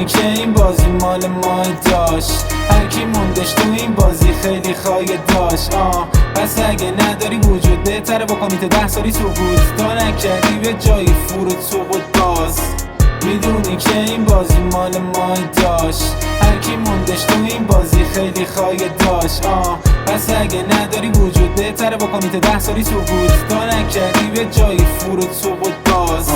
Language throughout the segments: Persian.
که این بازی مال ما داشت، هر کی موندش تو این بازی خیلی خواهی داشت. پس اگه نداری وجود بهتره بکنی تا 10 سالی سقوط تا نکردی به جای فرود سقوط باز. میدونی که این بازی مال ما داشت، هر کی موندش تو این بازی خیلی خواهی داشت. پس اگه نداری وجود بهتره بکنی تا 10 سالی سقوط تا نکردی به جای فرود سقوط باز.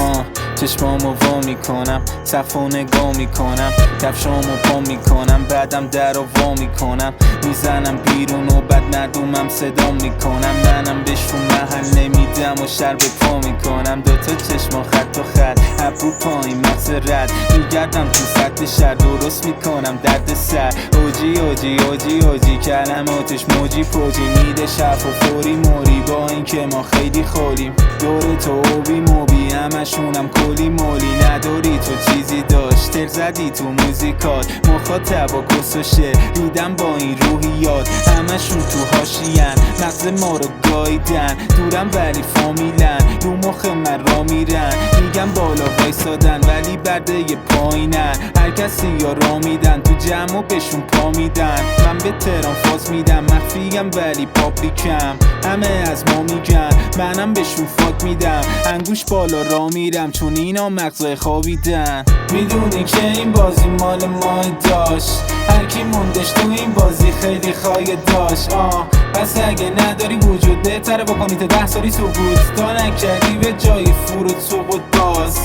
چشمامو وا میکنم، صفو نگاه میکنم، کفشامو پا میکنم، بعدم در رو وا میکنم، میزنم بیرون و بعد مردمم صدا میکنم. منم بهشون محل نمیدم و شر به پا میکنم. دوتا چشما خط و خط، ابرو پایین مغز رد، میگردم تو سطح شهر درست میکنم درد سر. اوجی اوجی اوجی اوجی کلماتش موجی پوجی میده شف و فوری موری، با این که ما خیلی خوریم دور تو اوبی موبی همشونم کلی مولی. نداری تو چیزی داشت تر زدی تو موزیکات، مخاطب و کس و شعر دیدم با این روحیات، همشون تو حاشیه‌ن مغز ما رو گاییدن، دورم ولی فامیلن رو مخ من را میرن، میگم بالا وایسادن ولی برده پایینن، هر کسی یا را میدن تو جمع و بهشون پا میدن. من به تهران فاز میدم مخفیم ولی پابلیکم، همه از ما میگن منم بهشون فاک میدم، انگوش بالا را میرم چون اینا مغزای خوابیدن. میدونی که این بازی مال ما داشت، هر کی موندش تو این بازی خیلی خواهی داشت. پس اگه نداری وجود بهتره بکنی تا 10 سالی سقوط تا نکردی به جای فرود سقوط باز.